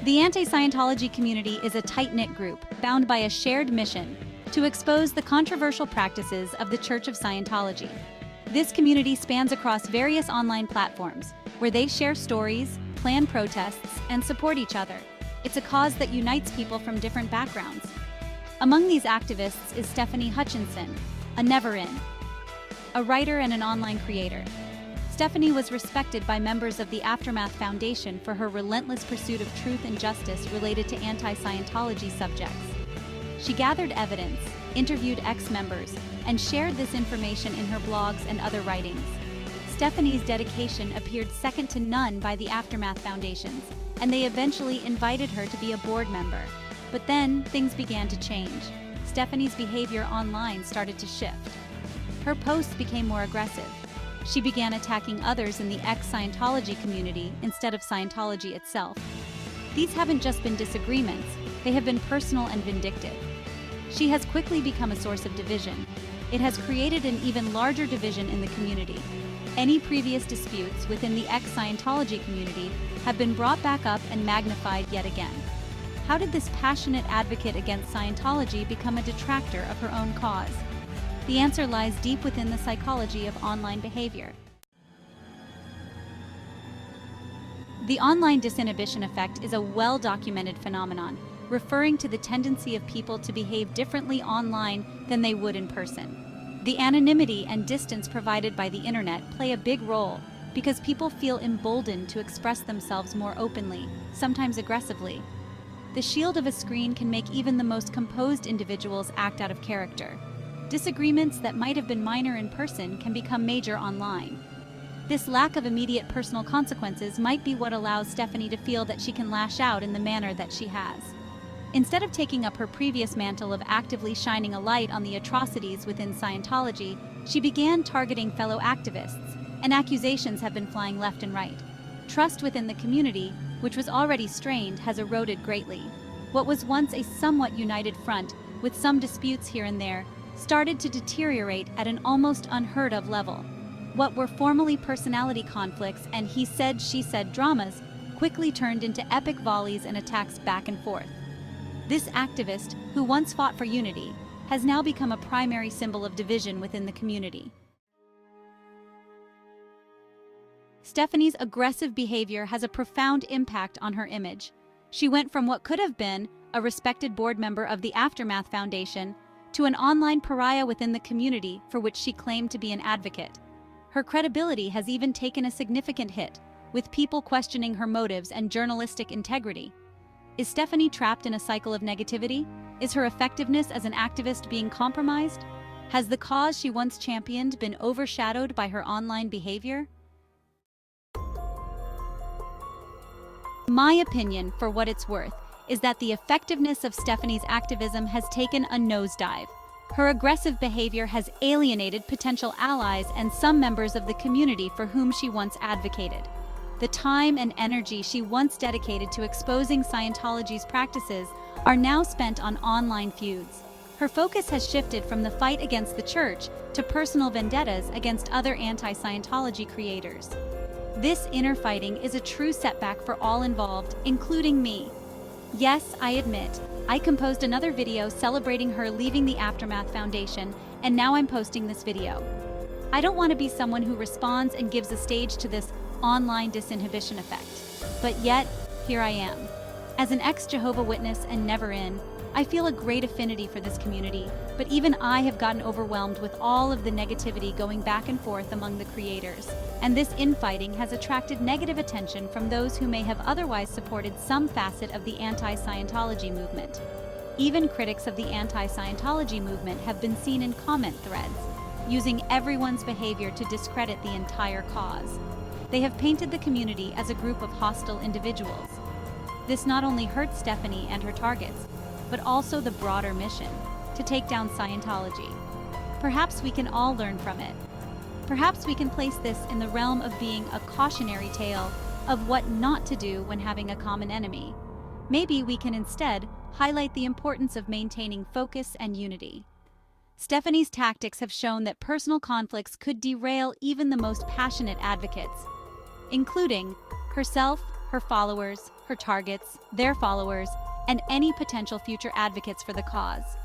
The anti-Scientology community is a tight-knit group bound by a shared mission to expose the controversial practices of the Church of Scientology. This community spans across various online platforms where they share stories, plan protests, and support each other. It's a cause that unites people from different backgrounds. Among these activists is Stefani Hutchinson, a never-in, a writer and an online creator. Stefani was respected by members of the Aftermath Foundation for her relentless pursuit of truth and justice related to anti-Scientology subjects. She gathered evidence, interviewed ex-members, and shared this information in her blogs and other writings. Stefani's dedication appeared second to none by the Aftermath Foundations, and they eventually invited her to be a board member. But then, things began to change. Stefani's behavior online started to shift. Her posts became more aggressive. She began attacking others in the ex-Scientology community instead of Scientology itself. These haven't just been disagreements, they have been personal and vindictive. She has quickly become a source of division. It has created an even larger division in the community. Any previous disputes within the ex-Scientology community have been brought back up and magnified yet again. How did this passionate advocate against Scientology become a detractor of her own cause? The answer lies deep within the psychology of online behavior. The online disinhibition effect is a well-documented phenomenon, referring to the tendency of people to behave differently online than they would in person. The anonymity and distance provided by the internet play a big role because people feel emboldened to express themselves more openly, sometimes aggressively. The shield of a screen can make even the most composed individuals act out of character. Disagreements that might have been minor in person can become major online. This lack of immediate personal consequences might be what allows Stefani to feel that she can lash out in the manner that she has. Instead of taking up her previous mantle of actively shining a light on the atrocities within Scientology, she began targeting fellow activists, and accusations have been flying left and right. Trust within the community, which was already strained, has eroded greatly. What was once a somewhat united front, with some disputes here and there, started to deteriorate at an almost unheard-of level. What were formerly personality conflicts and he said, she said dramas quickly turned into epic volleys and attacks back and forth. This activist, who once fought for unity, has now become a primary symbol of division within the community. Stefani's aggressive behavior has a profound impact on her image. She went from what could have been a respected board member of the Aftermath Foundation to an online pariah within the community for which she claimed to be an advocate. Her credibility has even taken a significant hit, with people questioning her motives and journalistic integrity. Is Stefani trapped in a cycle of negativity? Is her effectiveness as an activist being compromised? Has the cause she once championed been overshadowed by her online behavior? My opinion, for what it's worth, is that the effectiveness of Stefani's activism has taken a nosedive. Her aggressive behavior has alienated potential allies and some members of the community for whom she once advocated. The time and energy she once dedicated to exposing Scientology's practices are now spent on online feuds. Her focus has shifted from the fight against the church to personal vendettas against other anti-Scientology creators. This inner fighting is a true setback for all involved, including me. Yes, I admit, I composed another video celebrating her leaving the Aftermath Foundation, and now I'm posting this video. I don't want to be someone who responds and gives a stage to this online disinhibition effect. But yet, here I am. As an ex-Jehovah Witness and never-in, I feel a great affinity for this community, but even I have gotten overwhelmed with all of the negativity going back and forth among the creators. And this infighting has attracted negative attention from those who may have otherwise supported some facet of the anti-Scientology movement. Even critics of the anti-Scientology movement have been seen in comment threads, using everyone's behavior to discredit the entire cause. They have painted the community as a group of hostile individuals. This not only hurts Stefani and her targets, but also the broader mission, to take down Scientology. Perhaps we can all learn from it. Perhaps we can place this in the realm of being a cautionary tale of what not to do when having a common enemy. Maybe we can instead highlight the importance of maintaining focus and unity. Stefani's tactics have shown that personal conflicts could derail even the most passionate advocates, including herself, her followers, her targets, their followers, and any potential future advocates for the cause.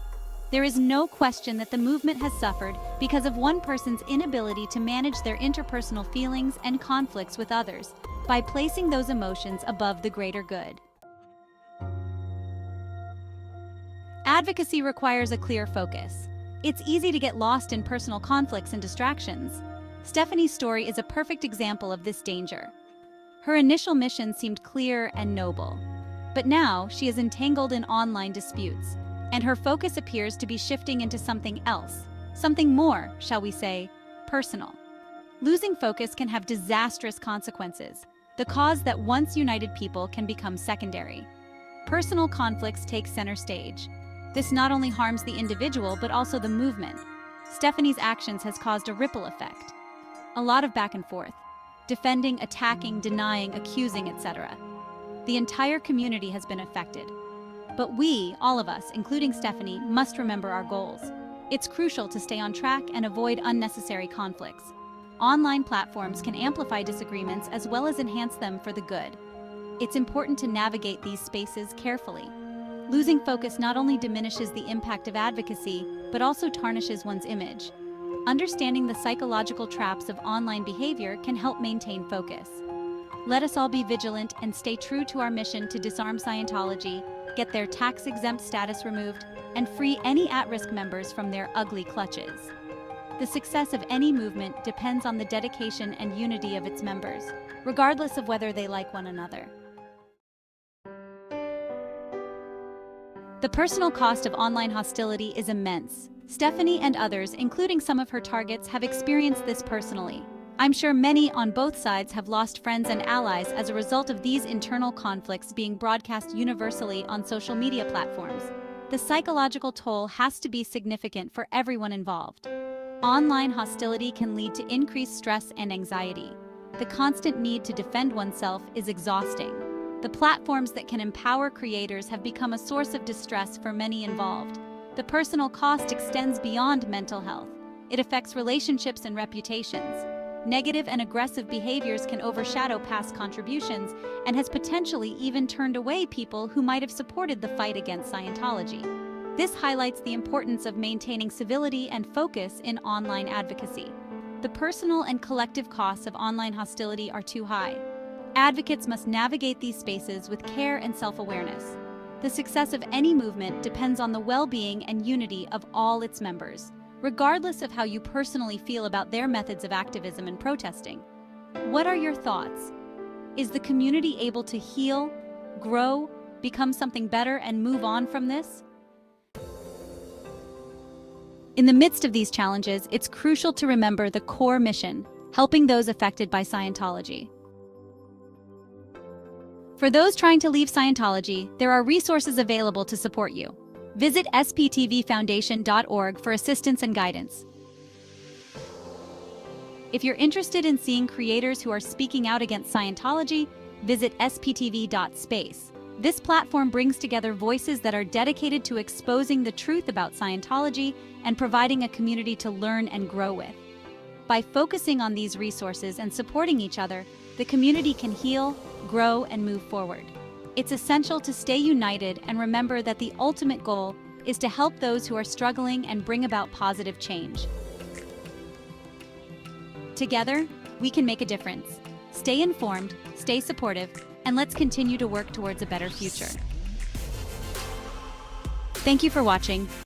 There is no question that the movement has suffered because of one person's inability to manage their interpersonal feelings and conflicts with others by placing those emotions above the greater good. Advocacy requires a clear focus. It's easy to get lost in personal conflicts and distractions. Stefani's story is a perfect example of this danger. Her initial mission seemed clear and noble, but now she is entangled in online disputes, and her focus appears to be shifting into something else, something more, shall we say, personal. Losing focus can have disastrous consequences. The cause that once united people can become secondary. Personal conflicts take center stage. This not only harms the individual, but also the movement. Stefani's actions has caused a ripple effect. A lot of back and forth. Defending, attacking, denying, accusing, etc. The entire community has been affected. But we, all of us, including Stefani, must remember our goals. It's crucial to stay on track and avoid unnecessary conflicts. Online platforms can amplify disagreements as well as enhance them for the good. It's important to navigate these spaces carefully. Losing focus not only diminishes the impact of advocacy, but also tarnishes one's image. Understanding the psychological traps of online behavior can help maintain focus. Let us all be vigilant and stay true to our mission to disarm Scientology, get their tax-exempt status removed, and free any at-risk members from their ugly clutches. The success of any movement depends on the dedication and unity of its members, regardless of whether they like one another. The personal cost of online hostility is immense. Stefani and others, including some of her targets, have experienced this personally. I'm sure many on both sides have lost friends and allies as a result of these internal conflicts being broadcast universally on social media platforms. The psychological toll has to be significant for everyone involved. Online hostility can lead to increased stress and anxiety. The constant need to defend oneself is exhausting. The platforms that can empower creators have become a source of distress for many involved. The personal cost extends beyond mental health. It affects relationships and reputations. Negative and aggressive behaviors can overshadow past contributions and has potentially even turned away people who might have supported the fight against Scientology. This highlights the importance of maintaining civility and focus in online advocacy. The personal and collective costs of online hostility are too high. Advocates must navigate these spaces with care and self-awareness. The success of any movement depends on the well-being and unity of all its members, regardless of how you personally feel about their methods of activism and protesting. What are your thoughts? Is the community able to heal, grow, become something better, and move on from this? In the midst of these challenges, it's crucial to remember the core mission, helping those affected by Scientology. For those trying to leave Scientology, there are resources available to support you. Visit sptvfoundation.org for assistance and guidance. If you're interested in seeing creators who are speaking out against Scientology, visit sptv.space. This platform brings together voices that are dedicated to exposing the truth about Scientology and providing a community to learn and grow with. By focusing on these resources and supporting each other, the community can heal, grow, and move forward. It's essential to stay united and remember that the ultimate goal is to help those who are struggling and bring about positive change. Together, we can make a difference. Stay informed, stay supportive, and let's continue to work towards a better future. Thank you for watching.